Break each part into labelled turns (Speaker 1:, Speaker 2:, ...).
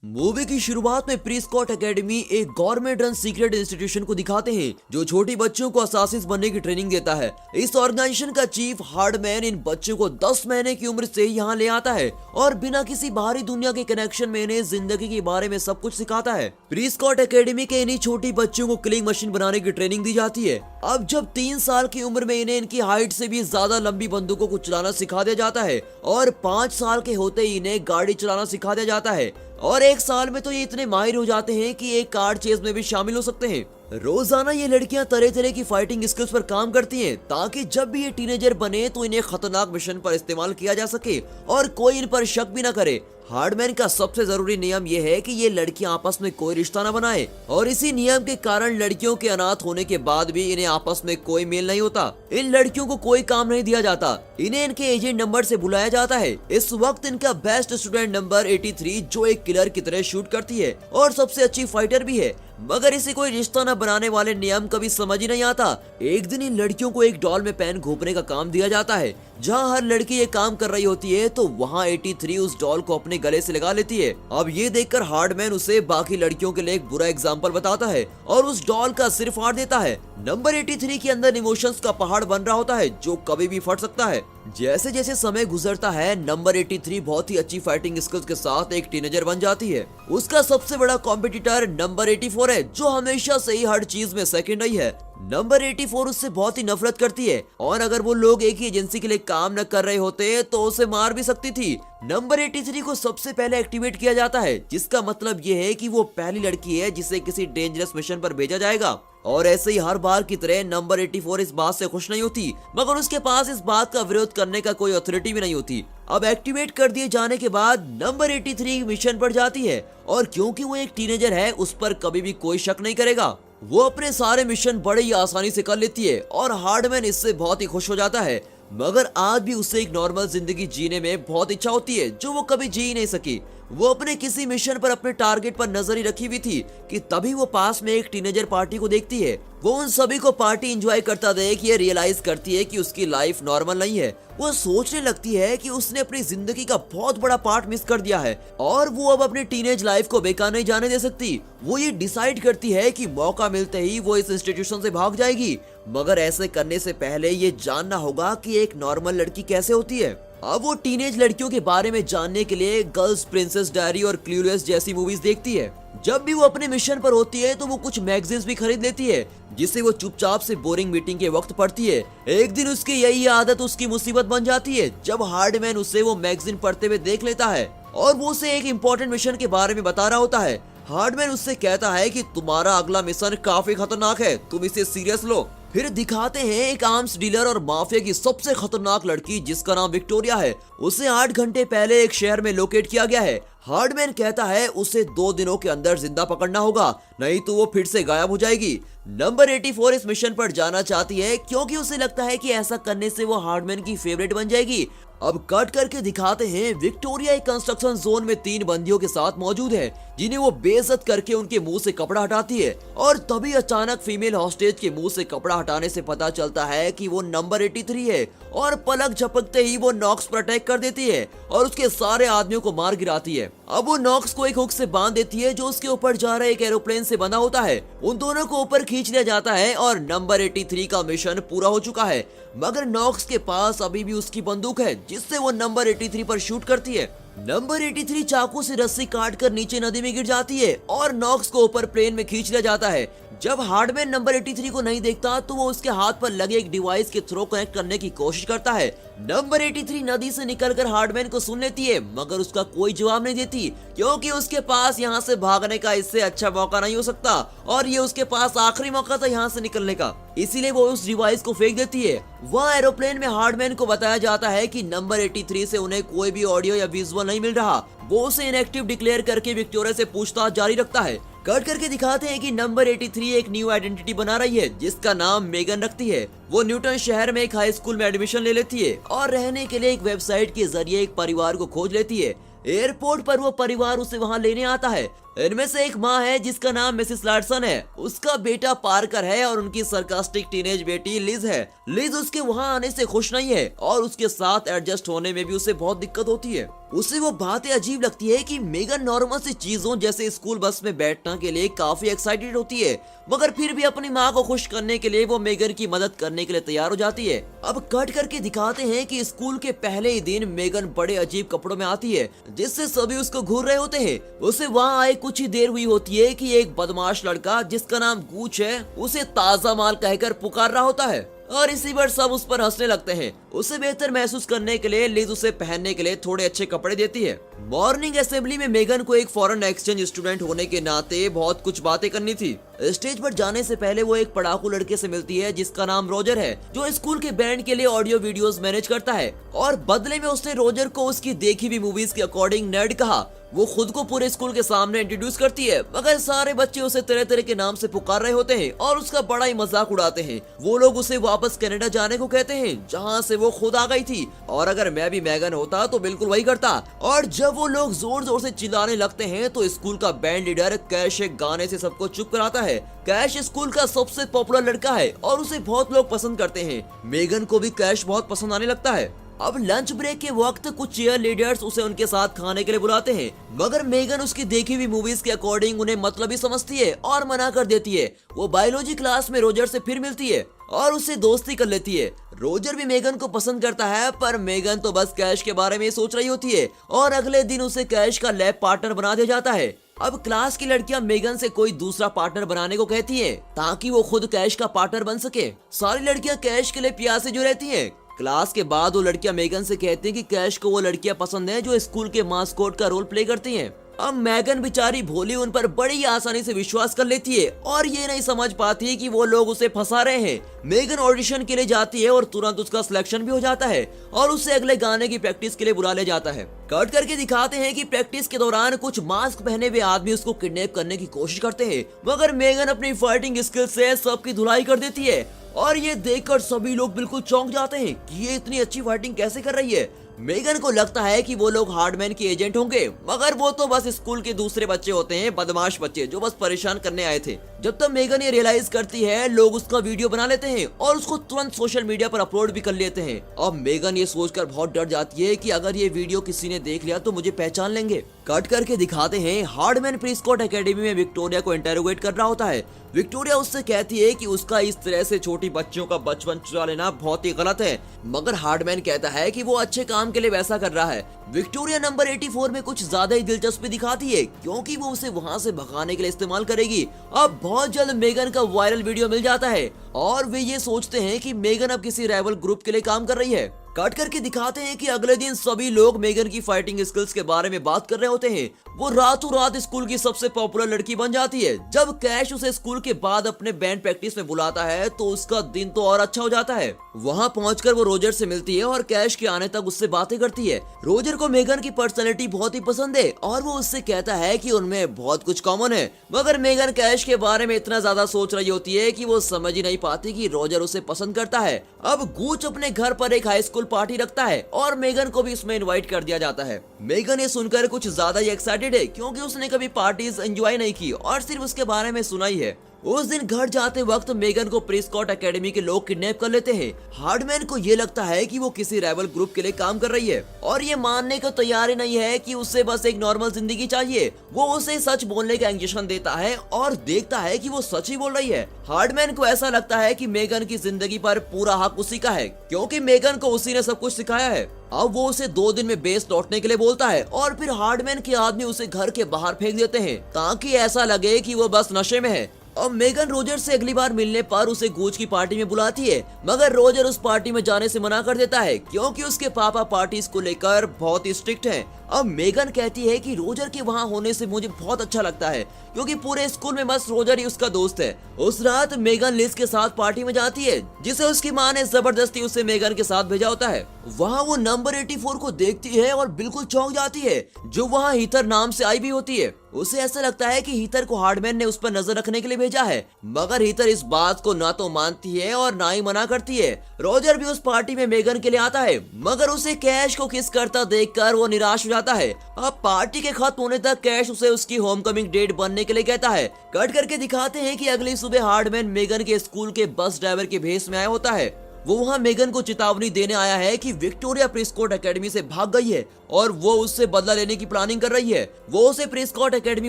Speaker 1: Movie की शुरुआत में प्री-स्कॉट एकेडमी एक गवर्नमेंट रन सीक्रेट इंस्टीट्यूशन को दिखाते हैं जो छोटी बच्चों को असासिस बनने की ट्रेनिंग देता है। इस ऑर्गेनाइजेशन का चीफ हार्डमैन इन बच्चों को 10 महीने की उम्र से यहाँ ले आता है और बिना किसी बाहरी दुनिया के कनेक्शन में इन्हें जिंदगी के बारे में सब कुछ सिखाता है। प्री-स्कॉट एकेडमी के इन्हीं छोटी बच्चों को किलिंग मशीन बनाने की ट्रेनिंग दी जाती है। अब जब 3 साल की उम्र में इन्हें इनकी हाइट से भी ज्यादा लंबी बंदूकों को चलाना सिखा दिया जाता है और 5 साल के होते ही इन्हें गाड़ी चलाना सिखा दिया जाता है और 1 साल में तो ये इतने माहिर हो जाते हैं कि एक कार चेज में भी शामिल हो सकते हैं। रोजाना ये लड़कियां तरह तरह की फाइटिंग स्किल्स पर काम करती हैं ताकि जब भी ये टीनेजर बने तो इन्हें खतरनाक मिशन पर इस्तेमाल किया जा सके और कोई इन पर शक भी न करे। हार्डमैन का सबसे जरूरी नियम यह है कि ये लड़कियां आपस में कोई रिश्ता न बनाए और इसी नियम के कारण लड़कियों के अनाथ होने के बाद भी इन्हें आपस में कोई मेल नहीं होता। इन लड़कियों को कोई काम नहीं दिया जाता, इन्हें इनके एजेंट नंबर से बुलाया जाता है। इस वक्त इनका बेस्ट स्टूडेंट नंबर 83 जो एक किलर की तरह शूट करती है और सबसे अच्छी फाइटर भी है, मगर इसे कोई रिश्ता न बनाने वाले नियम कभी समझ ही नहीं आता। एक दिन इन लड़कियों को एक डॉल में पेन घोंपने का काम दिया जाता है। जहां हर लड़की ये काम कर रही होती है तो वहां 83 उस डॉल को अपने गले से लगा लेती है। अब ये देखकर हार्डमैन उसे बाकी लड़कियों के लिए एक बुरा एग्जाम्पल बताता है और उस डॉल का सिर फाड़ देता है। नंबर 83 के अंदर इमोशंस का पहाड़ बन रहा होता है जो कभी भी फट सकता है। जैसे जैसे समय गुजरता है नंबर 83 बहुत ही अच्छी फाइटिंग स्किल्स के साथ एक टीनेजर बन जाती है। उसका सबसे बड़ा कॉम्पिटिटर नंबर 84 है जो हमेशा से ही हर चीज में सेकंड रही है। नंबर 84 उससे बहुत ही नफरत करती है और अगर वो लोग एक ही एजेंसी के लिए काम न कर रहे होते तो उसे मार भी सकती थी। नंबर 83 को सबसे पहले एक्टिवेट किया जाता है जिसका मतलब ये है कि वो पहली लड़की है जिसे किसी डेंजरस मिशन पर भेजा जाएगा। और ऐसे ही हर बार की तरह नंबर 84 इस बात से खुश नहीं होती, मगर उसके पास इस बात का विरोध करने का कोई अथॉरिटी भी नहीं होती। अब एक्टिवेट कर दिए जाने के बाद नंबर 83 मिशन पर जाती है और क्योंकि वो एक टीनेजर है उस पर कभी भी कोई शक नहीं करेगा। वो अपने सारे मिशन बड़े ही आसानी से कर लेती है और हार्डमैन इससे बहुत ही खुश हो जाता है, मगर आज भी उसे एक नॉर्मल जिंदगी जीने में बहुत इच्छा होती है जो वो कभी जी ही नहीं सकी। वो अपने किसी मिशन पर अपने टारगेट पर नजर ही रखी हुई थी कि तभी वो पास में एक टीनेजर पार्टी को देखती है। वो उन सभी को पार्टी एंजॉय करता देख ये रियलाइज करती है कि उसकी लाइफ नॉर्मल नहीं है। वो सोचने लगती है कि उसने अपनी जिंदगी का बहुत बड़ा पार्ट मिस कर दिया है और वो अब अपनी टीनेज लाइफ को बेकार नहीं जाने दे सकती। वो ये डिसाइड करती है कि मौका मिलते ही वो इस इंस्टीट्यूशन से भाग जाएगी, मगर ऐसे करने से पहले ये जानना होगा कि एक नॉर्मल लड़की कैसे होती है। अब वो टीनेज लड़कियों के बारे में जानने के लिए गर्ल्स प्रिंसेस डायरी और क्लूलेस जैसी मूवीज देखती है। जब भी वो अपने मिशन पर होती है तो वो कुछ मैगजीन्स भी खरीद लेती है जिसे वो चुपचाप से बोरिंग मीटिंग के वक्त पढ़ती है। एक दिन उसकी यही आदत उसकी मुसीबत बन जाती है जब हार्डमैन उसे वो मैगजीन पढ़ते हुए देख लेता है और वो उसे एक इम्पोर्टेंट मिशन के बारे में बता रहा होता है। हार्डमैन उससे कहता है कि तुम्हारा अगला मिशन काफी खतरनाक है, तुम इसे सीरियस लो। फिर दिखाते हैं एक आर्म्स डीलर और माफिया की सबसे खतरनाक लड़की जिसका नाम विक्टोरिया है। उसे 8 घंटे पहले एक शहर में लोकेट किया गया है। हार्डमैन कहता है उसे 2 दिनों के अंदर जिंदा पकड़ना होगा, नहीं तो वो फिर से गायब हो जाएगी। नंबर 84 इस मिशन पर जाना चाहती है क्योंकि उसे लगता है कि ऐसा करने से वो हार्डमैन की फेवरेट बन जाएगी। अब कट करके दिखाते हैं विक्टोरिया एक कंस्ट्रक्शन जोन में 3 बंदियों के साथ मौजूद है जिन्हें वो बेइज्जत करके उनके मुंह से कपड़ा हटाती है और तभी अचानक फीमेल हॉस्टेज के मुंह से कपड़ा हटाने से पता चलता है कि वो नंबर 83 है और पलक झपकते ही वो नॉक्स पर अटैक कर देती है और उसके सारे आदमियों को मार गिराती है। अब वो नॉक्स को एक हुक से बांध देती है जो उसके ऊपर जा रहे एक एरोप्लेन से बंधा होता है। उन दोनों को ऊपर खींच लिया जाता है और नंबर 83 का मिशन पूरा हो चुका है, मगर नॉक्स के पास अभी भी उसकी बंदूक है जिससे वो नंबर 83 पर शूट करती है। नंबर 83 चाकू से रस्सी काट कर नीचे नदी में गिर जाती है और नॉक्स को ऊपर प्लेन में खींच लिया जाता है। जब हार्डमैन नंबर 83 को नहीं देखता तो वो उसके हाथ पर लगे एक डिवाइस के थ्रू कनेक्ट करने की कोशिश करता है। नंबर 83 नदी से निकलकर हार्डमैन को सुन लेती है, मगर उसका कोई जवाब नहीं देती क्योंकि उसके पास यहाँ से भागने का इससे अच्छा मौका नहीं हो सकता और ये उसके पास आखिरी मौका था यहाँ से निकलने का, इसीलिए वो उस डिवाइस को फेंक देती है। वह एरोप्लेन में हार्डमैन को बताया जाता है कि नंबर 83 से उन्हें कोई भी ऑडियो या विजुअल नहीं मिल रहा। वो उसे इनएक्टिव डिक्लेयर करके विक्टोरिया से पूछताछ जारी रखता है। कट करके दिखाते हैं कि नंबर 83 एक न्यू आइडेंटिटी बना रही है जिसका नाम मेगन रखती है। वो न्यूटन शहर में एक हाई स्कूल में एडमिशन ले लेती है और रहने के लिए एक वेबसाइट के जरिए एक परिवार को खोज लेती है। एयरपोर्ट पर वो परिवार उसे वहां लेने आता है, इनमें से एक माँ है जिसका नाम मिसेस लार्सन है, उसका बेटा पार्कर है और उनकी सरकास्टिक टीनेज बेटी लिज है। लिज उसके वहाँ आने से खुश नहीं है और उसके साथ एडजस्ट होने में भी उसे बहुत दिक्कत होती है। उसे वो बातें अजीब लगती है कि मेगन नॉर्मल सी चीजों जैसे स्कूल बस में बैठने के लिए काफी एक्साइटेड होती है, मगर फिर भी अपनी माँ को खुश करने के लिए वो मेगन की मदद करने के लिए तैयार हो जाती है। अब कट करके दिखाते हैं कि स्कूल के पहले ही दिन मेगन बड़े अजीब कपड़ों में आती है जिससे सभी उसको घूर रहे होते हैं। उसे वहाँ आए कुछ ही देर हुई होती है कि एक बदमाश लड़का जिसका नाम गूच है उसे ताजा माल कहकर पुकार रहा होता है और इसी पर सब उस पर हंसने लगते हैं। उसे बेहतर महसूस करने के लिए लिज उसे पहनने के लिए थोड़े अच्छे कपड़े देती है। मॉर्निंग असेंबली में मेगन को एक फॉरेन एक्सचेंज स्टूडेंट होने के नाते बहुत कुछ बातें करनी थी। स्टेज पर जाने से पहले वो एक पढ़ाकू लड़के से मिलती है जिसका नाम रोजर है, जो स्कूल के बैंड के लिए ऑडियो वीडियोस मैनेज करता है और बदले में उसने रोजर को उसकी देखी हुई मूवीज के अकॉर्डिंग नर्ड कहा। वो खुद को पूरे स्कूल के सामने इंट्रोड्यूस करती है, मगर सारे बच्चे उसे तरह तरह के नाम से पुकार रहे होते हैं और उसका बड़ा ही मजाक उड़ाते हैं। वो लोग उसे वापस कनाडा जाने को कहते हैं जहाँ से वो खुद आ गई थी, और अगर मैं भी मेगन होता तो बिल्कुल वही करता। और जब वो लोग जोर जोर से चिल्लाने लगते हैं तो स्कूल का बैंड लीडर कैश एक गाने से सबको चुप कराता है। कैश स्कूल का सबसे पॉपुलर लड़का है और उसे बहुत लोग पसंद करते हैं। मेगन को भी कैश बहुत पसंद आने लगता है। अब लंच ब्रेक के वक्त कुछ चीयर लीडर्स उसे उनके साथ खाने के लिए बुलाते हैं, मगर मेगन उसकी देखी हुई मूवीज के अकॉर्डिंग उन्हें मतलबी समझती है और मना कर देती है। वो बायोलॉजी क्लास में रोजर से फिर मिलती है और उससे दोस्ती कर लेती है। रोजर भी मेगन को पसंद करता है, पर मेगन तो बस कैश के बारे में सोच रही होती है और अगले दिन उसे कैश का लैब पार्टनर बना दिया जाता है। अब क्लास की लड़कियां मेगन से कोई दूसरा पार्टनर बनाने को कहती हैं ताकि वो खुद कैश का पार्टनर बन सके। सारी लड़कियां कैश के लिए प्यासे जो रहती हैं। क्लास के बाद वो लड़कियां मेगन से कहती हैं कि कैश को वो लड़कियां पसंद हैं जो स्कूल के मास्कोट का रोल प्ले करती हैं। अब मेगन बेचारी भोली उन पर बड़ी आसानी से विश्वास कर लेती है और ये नहीं समझ पाती कि वो लोग उसे फंसा रहे हैं। मेगन ऑडिशन के लिए जाती है और तुरंत उसका सिलेक्शन भी हो जाता है और उसे अगले गाने की प्रैक्टिस के लिए बुला ले जाता है। कट करके दिखाते हैं कि प्रैक्टिस के दौरान कुछ मास्क पहने हुए आदमी उसको किडनैप करने की कोशिश करते हैं, मगर मेगन अपनी फाइटिंग स्किल से सबकी धुलाई कर देती है और ये देखकर सभी लोग बिल्कुल चौंक जाते हैं कि ये इतनी अच्छी फाइटिंग कैसे कर रही है। मेगन को लगता है कि वो लोग हार्डमैन के एजेंट होंगे, मगर वो तो बस स्कूल के दूसरे बच्चे होते हैं, बदमाश बच्चे जो बस परेशान करने आए थे। जब तक मेगन ये रियलाइज करती है, लोग उसका वीडियो बना लेते हैं और उसको तुरंत सोशल मीडिया पर अपलोड भी कर लेते हैं। अब मेगन ये सोचकर बहुत डर जाती है कि अगर ये वीडियो किसी ने देख लिया तो मुझे पहचान लेंगे। कट करके दिखाते हैं हार्डमैन प्रीस्कॉट एकेडमी में विक्टोरिया को इंटेरोगेट कर रहा होता है। विक्टोरिया उससे कहती है कि उसका इस तरह से छोटी बच्चियों का बचपन चुरा लेना बहुत ही गलत है, मगर हार्डमैन कहता है कि वो अच्छे काम के लिए वैसा कर रहा है। विक्टोरिया नंबर 84 में कुछ ज्यादा ही दिलचस्पी दिखाती है क्योंकि वो उसे वहाँ से भगाने के लिए इस्तेमाल करेगी। अब बहुत जल्द मेगन का वायरल वीडियो मिल जाता है और वे ये सोचते हैं कि मेगन अब किसी राइवल ग्रुप के लिए काम कर रही है। कट करके दिखाते हैं कि अगले दिन सभी लोग मेगन की फाइटिंग स्किल्स के बारे में बात कर रहे होते हैं। वो रातों रात स्कूल की सबसे पॉपुलर लड़की बन जाती है। जब कैश उसे स्कूल के बाद अपने बैंड प्रैक्टिस में बुलाता है तो उसका दिन तो और अच्छा हो जाता है। वहाँ पहुंचकर वो रोजर से मिलती है और कैश के आने तक उससे बातें करती है। रोजर को मेगन की पर्सनैलिटी बहुत ही पसंद है और वो उससे कहता है कि उनमें बहुत कुछ कॉमन है, मगर मेगन कैश के बारे में इतना ज्यादा सोच रही होती है कि वो समझ ही नहीं पाती कि रोजर उसे पसंद करता है। अब गूच अपने घर पर एक हाई स्कूल पार्टी रखता है और मेगन को भी इसमें इनवाइट कर दिया जाता है। मेगन ये सुनकर कुछ ज्यादा ही एक्साइटेड है क्योंकि उसने कभी पार्टीज एंजॉय नहीं की और सिर्फ उसके बारे में सुना ही है। उस दिन घर जाते वक्त मेगन को प्रीस्कॉट एकेडमी के लोग किडनैप कर लेते हैं। हार्डमैन को ये लगता है कि वो किसी राइवल ग्रुप के लिए काम कर रही है और ये मानने को तैयार ही नहीं है कि उसे बस एक नॉर्मल जिंदगी चाहिए। वो उसे सच बोलने का इंजेक्शन देता है और देखता है कि वो सच ही बोल रही है। हार्डमैन को ऐसा लगता है कि मेगन की जिंदगी पर पूरा हक उसी का है क्योंकि मेगन को उसी ने सब कुछ सिखाया है। अब वो उसे 2 दिन में बेस लौटने के लिए बोलता है और फिर हार्डमैन के आदमी उसे घर के बाहर फेंक देते हैं ताकि ऐसा लगे कि वो बस नशे में है। अब मेगन रोजर से अगली बार मिलने पर उसे गूच की पार्टी में बुलाती है, मगर रोजर उस पार्टी में जाने से मना कर देता है क्योंकि उसके पापा पार्टीज को लेकर बहुत ही स्ट्रिक्ट हैं। अब मेगन कहती है कि रोजर के वहाँ होने से मुझे बहुत अच्छा लगता है क्योंकि पूरे स्कूल में बस रोजर ही उसका दोस्त है। उस रात मेगन लिज के साथ पार्टी में जाती है जिसे उसकी माँ ने जबरदस्ती उसे मेगन के साथ भेजा होता है। वहाँ वो नंबर 84 को देखती है और बिल्कुल चौंक जाती है जो वहाँ हीथर नाम से आई भी होती है। उसे ऐसा लगता है कि हीथर को हार्डमैन ने उस पर नजर रखने के लिए भेजा है, मगर हीथर इस बात को ना तो मानती है और ना ही मना करती है। रॉजर भी उस पार्टी में मेगन के लिए आता है, मगर उसे कैश को किस करता देखकर वो निराश हो जाता है। अब पार्टी के खत्म होने तक कैश उसे उसकी होमकमिंग डेट बनने के लिए कहता है। कट करके दिखाते हैं कि अगली सुबह हार्डमैन मेगन के स्कूल के बस ड्राइवर के भेष में आया होता है। वो वहाँ मेगन को चेतावनी देने आया है कि विक्टोरिया प्रिस्कॉट एकेडमी से भाग गई है और वो उससे बदला लेने की प्लानिंग कर रही है। वो उसे प्रिस्कॉट एकेडमी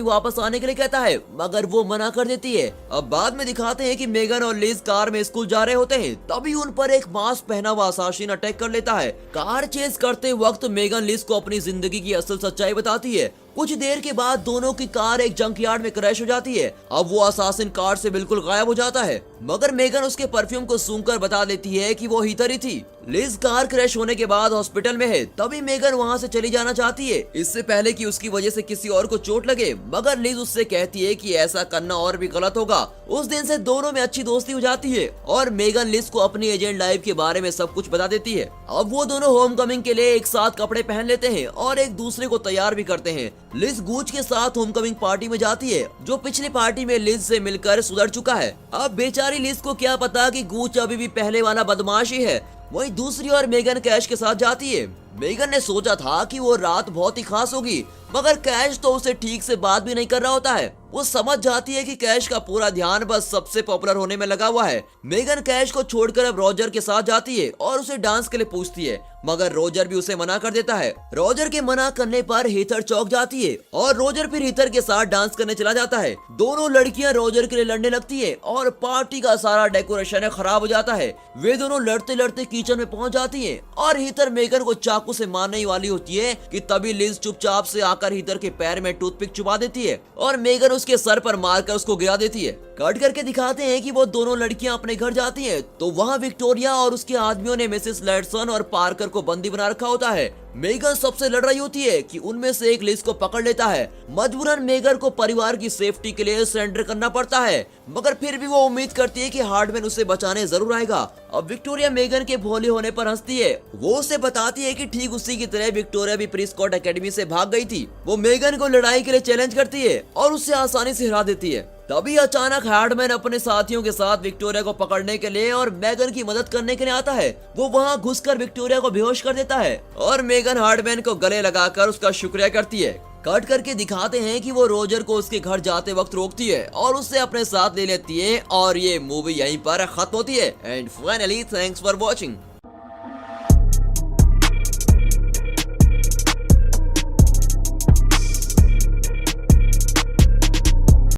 Speaker 1: वापस आने के लिए कहता है, मगर वो मना कर देती है। अब बाद में दिखाते हैं कि मेगन और लिज कार में स्कूल जा रहे होते हैं, तभी उन पर एक मास्क पहना हुआ असासिन अटैक कर लेता है। कार चेज करते वक्त मेगन लिज को अपनी जिंदगी की असल सच्चाई बताती है। कुछ देर के बाद दोनों की कार एक जंकयार्ड में क्रैश हो जाती है। अब वो असासिन कार से बिल्कुल गायब हो जाता है, मगर मेगन उसके परफ्यूम को सूंघकर बता देती है कि वो हीथर ही थी। लिज कार क्रैश होने के बाद हॉस्पिटल में है, तभी मेगन वहाँ से चली जाना चाहती है, इससे पहले कि उसकी वजह से किसी और को चोट लगे, मगर लिज उससे कहती है कि ऐसा करना और भी गलत होगा। उस दिन से दोनों में अच्छी दोस्ती हो जाती है और मेगन लिज को अपनी एजेंट लाइफ के बारे में सब कुछ बता देती है। अब वो दोनों होमकमिंग के लिए एक साथ कपड़े पहन लेते हैं और एक दूसरे को तैयार भी करते हैं। लिज गूच के साथ होमकमिंग पार्टी में जाती है, जो पिछली पार्टी में लिज से मिलकर सुधर चुका है। अब बेचारी लिज को क्या पता कि गूच अभी भी पहले वाला बदमाश ही है। वहीं दूसरी ओर मेगन कैश के साथ जाती है। मेगन ने सोचा था कि वो रात बहुत ही खास होगी, मगर कैश तो उसे ठीक से बात भी नहीं कर रहा होता है। वो समझ जाती है कि कैश का पूरा ध्यान बस सबसे पॉपुलर होने में लगा हुआ है। मेगन कैश को छोड़कर अब रॉजर के साथ जाती है और उसे डांस के लिए पूछती है, मगर रॉजर भी उसे मना कर देता है। रॉजर के मना करने पर हीथर चौंक जाती है और रॉजर फिर हीथर के साथ डांस करने चला जाता है। दोनों लड़कियां रॉजर के लिए लड़ने लगती है और पार्टी का सारा डेकोरेशन खराब हो जाता है। वे दोनों लड़ते लड़ते किचन में पहुंच जाती है और हीथर मेगन को चाकू से मारने ही वाली होती है कि तभी लिज चुपचाप से आकर हीथर के पैर में टूथपिक चुबा देती है और मेगन उसके सर पर मारकर उसको गिरा देती है। कट करके दिखाते हैं कि वो दोनों लड़कियां अपने घर जाती हैं, तो वहाँ विक्टोरिया और उसके आदमियों ने मिसेस लैडसन और पार्कर को बंदी बना रखा होता है। मेगन सबसे लड़ रही होती है कि उनमें से एक लिज को पकड़ लेता है। मजबूरन मेगन को परिवार की सेफ्टी के लिए सरेंडर करना पड़ता है, मगर फिर भी वो उम्मीद करती है कि हार्डमैन उसे बचाने जरूर आएगा। अब विक्टोरिया मेगन के भोले होने पर हंसती है। वो उसे बताती है कि ठीक उसी की तरह विक्टोरिया भी प्रिस्कॉट एकेडमी से भाग गई थी। वो मेगन को लड़ाई के लिए चैलेंज करती है और उससे आसानी से हरा देती है। तभी अचानक हार्डमैन अपने साथियों के साथ विक्टोरिया को पकड़ने के लिए और मेगन की मदद करने के लिए आता है। वो वहाँ घुसकर विक्टोरिया को बेहोश कर देता है और मेगन हार्डमैन को गले लगाकर उसका शुक्रिया करती है। कट करके दिखाते हैं कि वो रॉजर को उसके घर जाते वक्त रोकती है और उससे अपने साथ ले लेती है और ये मूवी यहीं पर खत्म होती है। And finally thanks for watching.